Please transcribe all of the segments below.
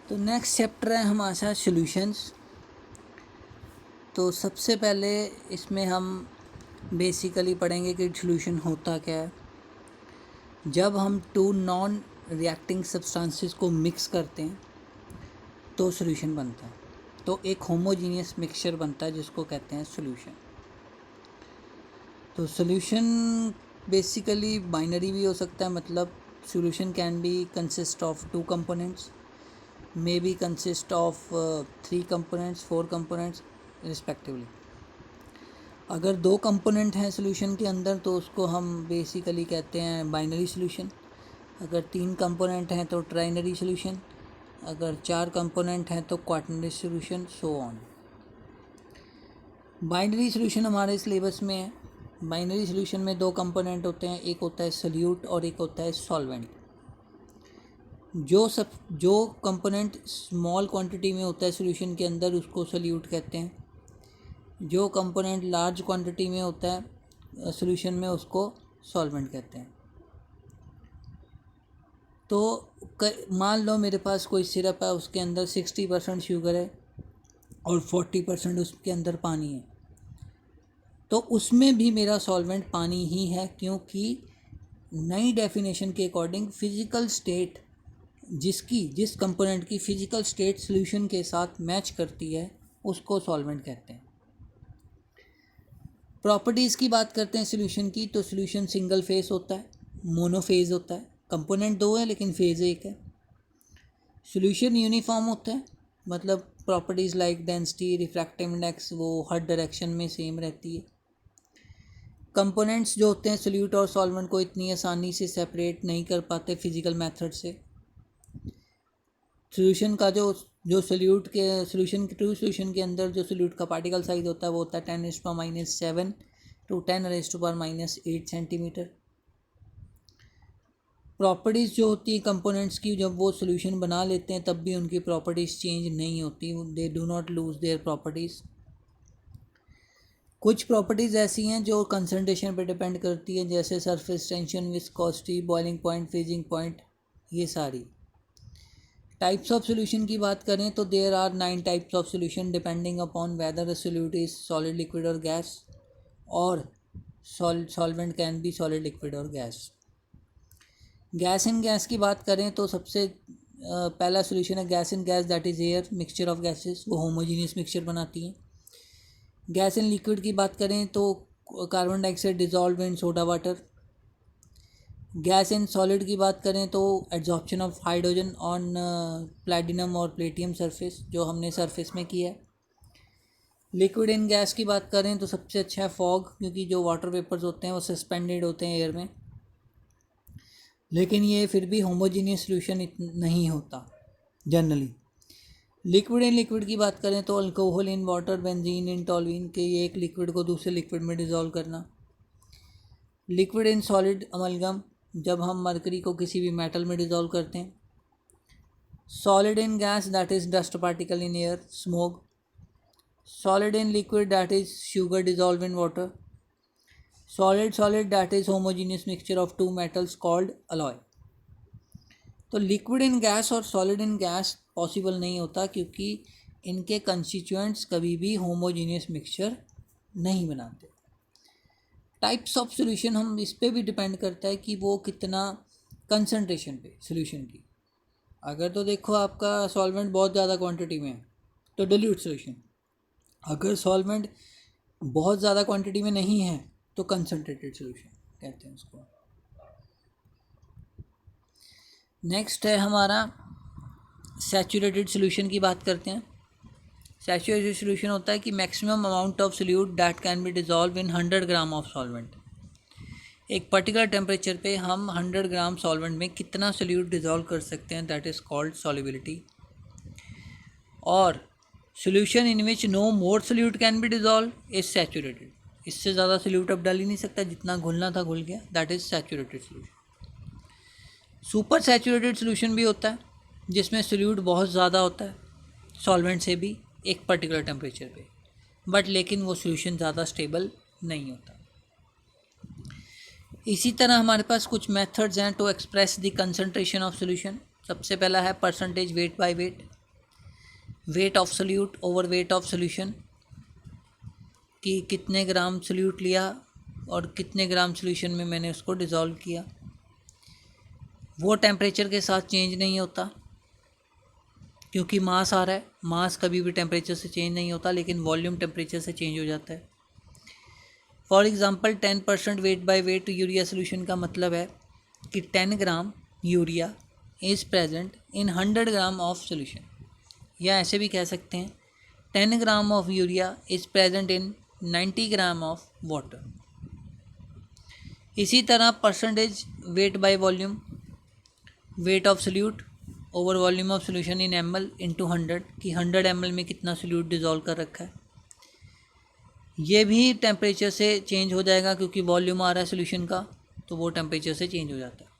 तो next chapter है हमारे साथ सॉल्यूशंस। तो सबसे पहले इसमें हम बेसिकली पढ़ेंगे कि सॉल्यूशन होता क्या है। जब हम टू नॉन रिएक्टिंग सब्सटेंसेस को मिक्स करते हैं तो सॉल्यूशन बनता है। तो एक होमोजीनियस मिक्सचर बनता है जिसको कहते हैं सॉल्यूशन। तो सॉल्यूशन बेसिकली बाइनरी भी हो सकता है, मतलब solution can be consist of two components, may be consist of 3 components 4 components respectively. अगर 2 कंपोनेंट हैं सॉल्यूशन के अंदर तो उसको हम बेसिकली कहते हैं बाइनरी सॉल्यूशन। अगर 3 कंपोनेंट हैं तो ट्राइनरी सॉल्यूशन। अगर 4 कंपोनेंट हैं तो quaternary solution, so on. Binary solution हमारे सिलेबस में है। बाइनरी सॉल्यूशन में 2 कंपोनेंट होते हैं, एक होता है सॉल्यूट और एक होता है सॉल्वेंट। जो कंपोनेंट स्मॉल क्वांटिटी में होता है सॉल्यूशन के अंदर उसको सॉल्यूट कहते हैं। जो कंपोनेंट लार्ज क्वांटिटी में होता है सॉल्यूशन में उसको सॉल्वेंट कहते हैं। तो मान लो मेरे पास कोई सिरप है, उसके अंदर 60% शुगर है और 40% उसके अंदर पानी है, तो उसमें भी मेरा सॉल्वेंट पानी ही है, क्योंकि नई डेफिनेशन के अकॉर्डिंग फिजिकल स्टेट जिस कंपोनेंट की फिजिकल स्टेट सॉल्यूशन के साथ मैच करती है उसको सॉल्वेंट कहते हैं। प्रॉपर्टीज़ की बात करते हैं सॉल्यूशन की, तो सॉल्यूशन सिंगल फेज होता है, मोनोफेज होता है, कंपोनेंट 2 है लेकिन फेज 1 है। सॉल्यूशन यूनिफॉर्म होता है, मतलब properties like density, refractive index वो हर डायरेक्शन में सेम रहती है। कंपोनेंट्स जो होते हैं सॉल्यूट और सॉल्वेंट को इतनी आसानी से सेपरेट नहीं कर पाते फिजिकल मेथड से। सॉल्यूशन का जो सॉल्यूशन के अंदर जो सॉल्यूट का पार्टिकल साइज होता है वो होता है 10⁻⁷ टू 10⁻⁸ सेंटीमीटर। प्रॉपर्टीज़ जो होती है कंपोनेंट्स की, जब वो सॉल्यूशन बना लेते हैं तब भी उनकी प्रॉपर्टीज़ चेंज नहीं होती, they do not lose their properties. कुछ प्रॉपर्टीज़ ऐसी हैं जो कंसंट्रेशन पर डिपेंड करती है, जैसे surface tension, viscosity, boiling point, freezing point, ये सारी। टाइप्स ऑफ सॉल्यूशन की बात करें तो there are 9 types of solution depending upon whether solute is solid, liquid और गैस, और solvent can be solid, liquid और गैस। गैस इन गैस की बात करें तो सबसे पहला सॉल्यूशन है gas in gas, that is air, mixture of gases, वो होमोजीनियस मिक्सचर बनाती हैं। गैस इन लिक्विड की बात करें तो carbon dioxide dissolve in soda water. Gas in solid की बात करें तो adsorption of hydrogen on platinum और प्लेटियम सरफेस, जो हमने सरफेस में किया है। लिक्विड इन गैस की बात करें तो सबसे अच्छा है फॉग, क्योंकि जो वाटर वेपर्स होते हैं वो सस्पेंडेड होते हैं एयर में, लेकिन ये फिर भी होमोजीनियस सॉल्यूशन नहीं होता जनरली। लिक्विड इन लिक्विड की बात करें तो alcohol in water, benzene in toluene, के ये एक लिक्विड को दूसरे लिक्विड में डिज़ोल्व करना। लिक्विड इन सॉलिड अमलगम, जब हम मरकरी को किसी भी मेटल में डिज़ोल्व करते हैं। Solid in gas, that is dust particle in air, smoke. Solid in liquid, that is sugar dissolve in water. Solid that is homogeneous mixture of two metals called alloy. तो liquid in gas और solid in gas possible नहीं होता, क्योंकि इनके constituents कभी भी homogeneous mixture नहीं बनाते। टाइप्स ऑफ सॉल्यूशन हम इस पे भी डिपेंड करता है कि वो कितना कंसंट्रेशन पे सॉल्यूशन की। अगर तो देखो आपका सॉल्वेंट बहुत ज़्यादा क्वांटिटी में है तो डिल्यूट सॉल्यूशन, अगर सॉल्वेंट बहुत ज़्यादा क्वांटिटी में नहीं है तो कंसंट्रेटेड सॉल्यूशन कहते हैं उसको। नेक्स्ट है हमारा सैचुरेटेड सॉल्यूशन की बात करते हैं। सैचुरेटेड सॉल्यूशन होता है कि maximum amount of solute that can be dissolve in 100 gram of solvent. एक पर्टिकुलर टेम्परेचर पे हम 100 ग्राम सॉल्वेंट में कितना सॉल्यूट डिजॉल्व कर सकते हैं, दैट इज़ कॉल्ड सॉल्युबिलिटी। और solution in which no more solute can be dissolve is saturated. इससे ज़्यादा सॉल्यूट अब डाल ही नहीं सकता, जितना घुलना था घुल गया, that is saturated solution. Super saturated solution भी होता है, जिसमें सॉल्यूट बहुत ज़्यादा होता है सॉल्वेंट से भी एक पर्टिकुलर टेम्परेचर पे, बट लेकिन वो सॉल्यूशन ज़्यादा स्टेबल नहीं होता। इसी तरह हमारे पास कुछ मेथड्स हैं to express the concentration of solution. सबसे पहला है percentage weight by weight. Weight of solute over weight of solution, कि कितने ग्राम सोल्यूट लिया और कितने ग्राम सोल्यूशन में मैंने उसको डिज़ोल्व किया। वो टेम्परेचर के साथ चेंज नहीं होता क्योंकि मास आ रहा है। मास कभी भी टेम्परेचर से चेंज नहीं होता, लेकिन वॉल्यूम टेम्परेचर से चेंज हो जाता है। For example 10% wait by wait urea solution का मतलब है कि 10 gram urea is present in 100 gram of solution, या ऐसे भी कह सकते हैं 10 gram of urea is present in 90 gram of water. इसी तरह percentage weight by volume, wait of solute over volume of solution in ml into 100, कि 100 ml में कितना सोल्यूट डिज़ोल्व कर रखा है। ये भी टेम्परेचर से चेंज हो जाएगा क्योंकि वॉल्यूम आ रहा है सोल्यूशन का, तो वो टेम्परेचर से चेंज हो जाता है।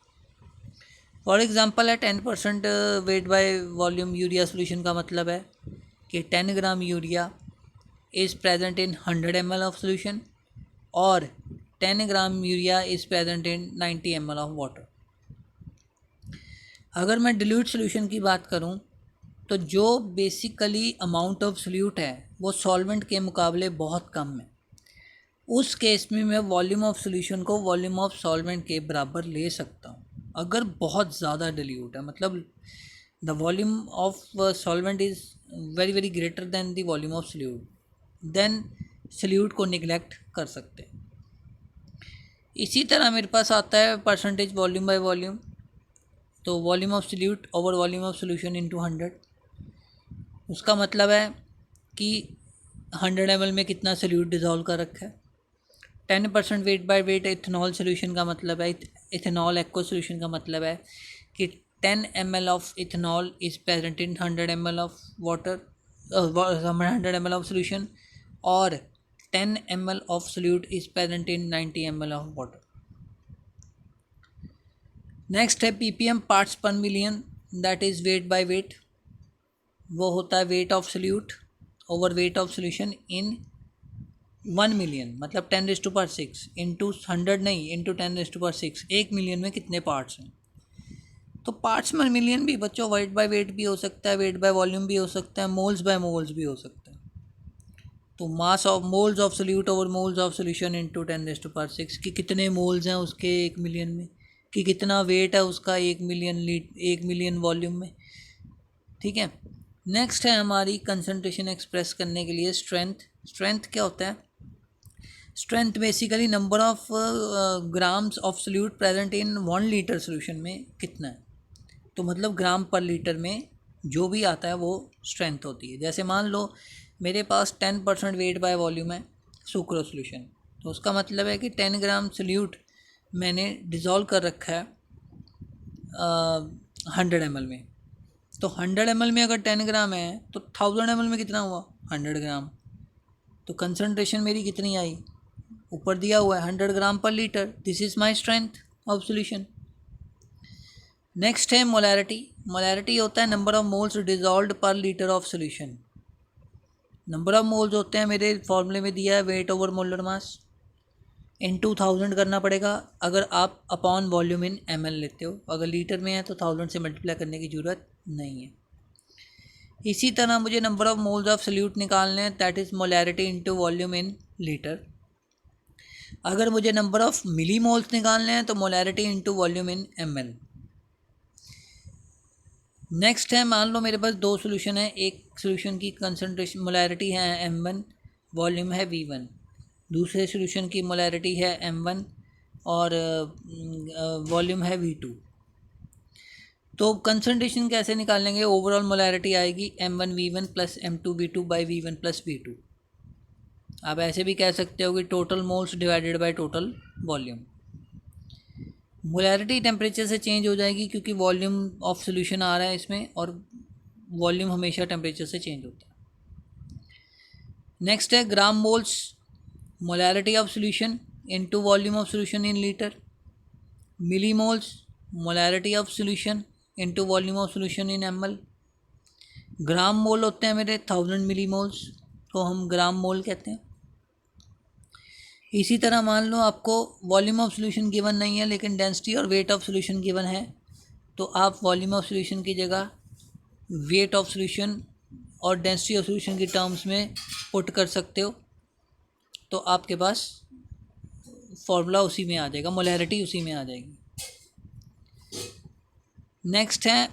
फॉर एग्जांपल है 10% weight by volume urea solution का मतलब है कि 10 gram urea is present in 100 ml of solution और 10 gram urea is present in 90 ml of water. अगर मैं डिल्यूट सोल्यूशन की बात करूं तो जो बेसिकली अमाउंट ऑफ सोल्यूट है वो सॉल्वेंट के मुकाबले बहुत कम है, उस केस में मैं वॉल्यूम ऑफ सोल्यूशन को वॉल्यूम ऑफ सॉल्वेंट के बराबर ले सकता हूँ। अगर बहुत ज़्यादा डिल्यूट है, मतलब the volume of solvent is very very greater than the volume of solute, then solute को निगलेक्ट कर सकते हैं। इसी तरह मेरे पास आता है परसेंटेज वॉल्यूम बाय वॉल्यूम, तो volume of solute over volume of solution into 100। उसका मतलब है कि 100 ml में कितना सोल्यूट डिज़ोल्व कर रखा है। 10% wait by wait ethanol solution का मतलब है, इथेनॉल एक्वा सोल्यूशन का मतलब है कि 10 ml of ethanol is present in 100 ml of water, 100 ml of solution, और 10 ml of solute is present in 90 ml of water. Next है ppm पार्ट्स पर million, that is wait by wait. वो होता है wait of solute over weight of solution in 1 million, मतलब 10⁻⁶ into 100 नहीं, into 10⁻⁶। 1 million में कितने पार्ट्स हैं। तो पार्ट्स पर मिलियन भी बच्चों वेट बाय वेट भी हो सकता है, वेट बाय वॉल्यूम भी हो सकता है, मोल्स बाय मोल्स भी हो सकता है। तो mass of moles of solute over moles of solution into 10⁻⁶, कि कितने मोल्स हैं उसके 1 मिलियन में, कि कितना वेट है उसका 1 मिलियन वॉल्यूम में। ठीक है। नेक्स्ट है हमारी कंसंट्रेशन एक्सप्रेस करने के लिए स्ट्रेंथ। स्ट्रेंथ क्या होता है? Strength basically number of grams of solute present in 1 litre solution में कितना है, तो मतलब ग्राम पर लीटर में जो भी आता है वो स्ट्रेंथ होती है। जैसे मान लो मेरे पास 10% वेट बाय वॉल्यूम है सुक्रो सोल्यूशन, तो उसका मतलब है कि 10 ग्राम सोल्यूट मैंने डिज़ोल्व कर रखा है 100 ml में। तो 100 ml में अगर 10 ग्राम है तो 1000 ml में कितना हुआ? 100 ग्राम। तो कंसनट्रेशन मेरी कितनी आई? ऊपर दिया हुआ है 100 gram per litre. This is my strength of solution. Next है मोलैरिटी। मोलैरिटी होता है number of moles dissolved per litre of solution. Number of moles होते हैं, मेरे फॉर्मूले में दिया है weight over molar mass into 1000 करना पड़ेगा अगर आप अपॉन वॉल्यूम इन ml लेते हो। अगर लीटर में है तो 1000 से मल्टीप्लाई करने की ज़रूरत नहीं है। इसी तरह मुझे number of moles of solute निकालने हैं, that is molarity into volume in litre. अगर मुझे नंबर ऑफ मिली मोल्स निकालने हैं तो मोलैरिटी इनटू वॉल्यूम इन ml। नेक्स्ट है, मान लो मेरे पास 2 सोल्यूशन है, एक सोल्यूशन की कंसनट्रेशन मोलैरिटी है m1, वॉल्यूम है v1। दूसरे सोल्यूशन की मोलैरिटी है m1 और वॉल्यूम है v2। तो कंसनट्रेशन कैसे निकालेंगे? ओवरऑल मोलैरिटी आएगी m1 v1 plus m2 v2 by v1 plus v2। आप ऐसे भी कह सकते हो कि total moles divided by total volume. Molarity temperature से चेंज हो जाएगी क्योंकि वॉल्यूम ऑफ सोल्यूशन आ रहा है इसमें, और वॉल्यूम हमेशा टेम्परेचर से चेंज होता है। नेक्स्ट है gram moles, molarity of solution into volume of solution in litre. Milli moles, molarity of solution into volume of solution in ml। Gram mole होते हैं मेरे 1000 मिली मोल्स, को हम ग्राम मोल कहते हैं। इसी तरह मान लो आपको वॉल्यूम ऑफ सोल्यूशन गिवन नहीं है लेकिन डेंसिटी और वेट ऑफ सोल्यूशन गिवन है, तो आप वॉल्यूम ऑफ सोल्यूशन की जगह वेट ऑफ सोल्यूशन और डेंसिटी ऑफ सॉल्यूशन की टर्म्स में पुट कर सकते हो, तो आपके पास फॉर्मूला उसी में आ जाएगा, मोलैरिटी उसी में आ जाएगी। नेक्स्ट है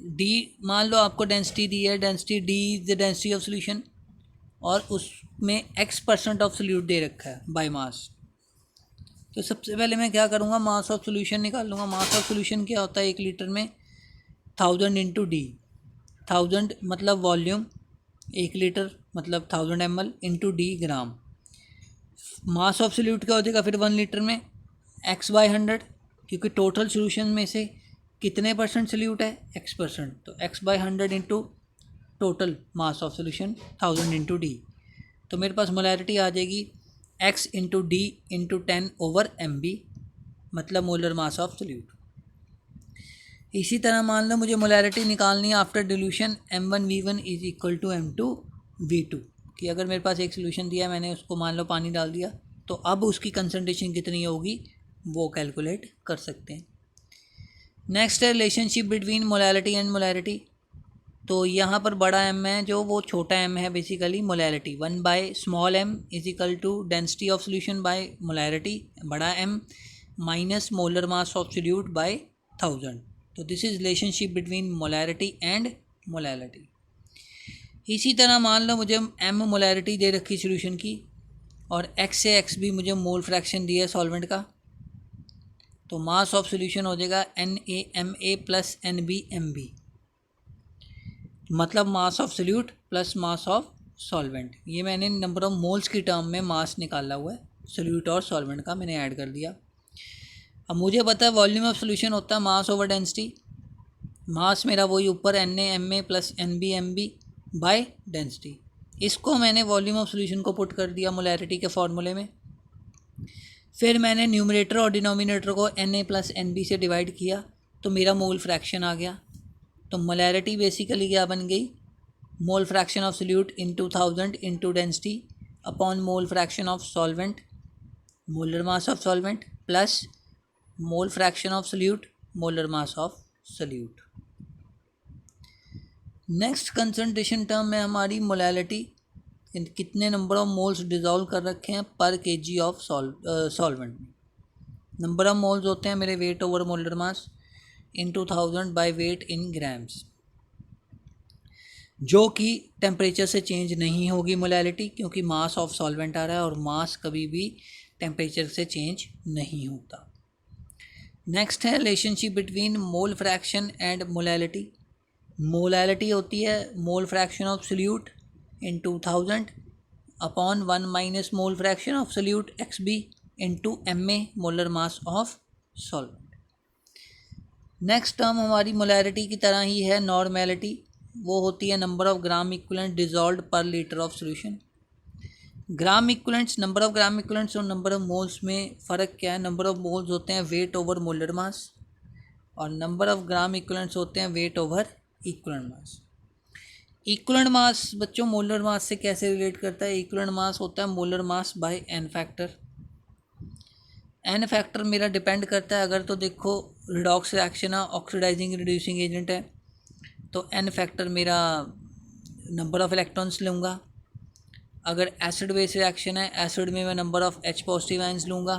डी। मान लो आपको डेंसिटी दी है, density D is the density of solution, और उसमें x% ऑफ सोल्यूट दे रखा है बाय मास। तो सबसे पहले मैं क्या करूँगा, मास ऑफ सोल्यूशन निकाल लूँगा। मास ऑफ सोल्यूशन क्या होता है 1 लीटर में, 1000 इंटू डी। 1000 मतलब वॉल्यूम, 1 लीटर मतलब 1000 ml into D gram. Mass of solute क्या हो जाएगा फिर 1 लीटर में, x/100, क्योंकि टोटल सोल्यूशन में से कितने % सोल्यूट है, x%, तो x/100 into total mass of solution 1000 into D. तो मेरे पास मोलैरिटी आ जाएगी x into D into 10/mb, मतलब मोलर मास ऑफ सोल्यूट। इसी तरह मान लो मुझे मोलैरिटी निकालनी है after dilution m1v1 is equal to m2v2, कि अगर मेरे पास एक सोल्यूशन दिया, मैंने उसको मान लो पानी डाल दिया, तो अब उसकी कंसनट्रेशन कितनी होगी वो कैलकुलेट कर सकते हैं। नेक्स्ट है relationship between molarity and molarity. तो यहाँ पर बड़ा m है जो वो छोटा m है, basically molarity 1/m is equal to density of solution by molarity बड़ा m minus molar mass of solute by 1000। तो this is relationship between molarity and molarity. इसी तरह मान लो मुझे m मोलैरिटी दे रखी सोल्यूशन की, और x से x भी मुझे मोल फ्रैक्शन दिया है सॉल्वेंट का, तो मास ऑफ सोल्यूशन हो जाएगा NaMa प्लस NbMb, मतलब मास of solute plus mass of solvent. ये मैंने नंबर ऑफ मोल्स की टर्म में मास निकाला हुआ है, सोल्यूट और सॉल्वेंट का मैंने ऐड कर दिया। अब मुझे पता है वॉल्यूम ऑफ सोल्यूशन होता है मास ओवर डेंसिटी। मास मेरा वही ऊपर NaMa plus NbMb by density. इसको मैंने वॉल्यूम ऑफ सोल्यूशन को पुट कर दिया मोलैरिटी के फॉर्मूले में। फिर मैंने न्यूमरेटर और डिनोमिनेटर को Na प्लस Nb से डिवाइड किया, तो मेरा मोल फ्रैक्शन आ गया। तो मोलैरिटी बेसिकली क्या बन गई, मोल fraction of solute into 1000 into density upon mole fraction of solvent, molar mass of solvent, plus mole fraction of solute, molar mass of solute. Next concentration term में हमारी molarity, कितने number of moles dissolve कर रखे हैं पर kg of solvent में। Number of moles होते हैं मेरे weight over molar mass into 1000 by weight in grams, जो कि टेम्परेचर से चेंज नहीं होगी मोलैरिटी, क्योंकि मास ऑफ सॉल्वेंट आ रहा है और मास कभी भी टेम्परेचर से चेंज नहीं होता। नेक्स्ट है relationship between mole fraction and molarity. Molarity होती है mole fraction of solute into 1000 upon 1 minus mole fraction of solute XB into Ma molar mass of solvent. Next term हमारी मोलैरिटी की तरह ही है नॉर्मेलिटी, वो होती है number of gram equivalent dissolved per litre of solution. Gram equivalents, number of gram equivalents और number of moles में फ़र्क क्या है, नंबर ऑफ मोल्स होते हैं वेट ओवर मोलर मास, और नंबर ऑफ ग्राम इक्विवेलेंट्स होते हैं weight over equivalent mass. Equivalent mass बच्चों मोलर मास से कैसे रिलेट करता है, इक्विवेलेंट मास होता है molar mass by n factor. n factor मेरा डिपेंड करता है, अगर तो देखो रिडॉक्स रिएक्शन है, ऑक्सीडाइजिंग रिड्यूसिंग एजेंट है, तो n फैक्टर मेरा नंबर ऑफ़ इलेक्ट्रॉन्स लूँगा। अगर एसिड बेस रिएक्शन है, एसिड में मैं number of H positive ions लूँगा,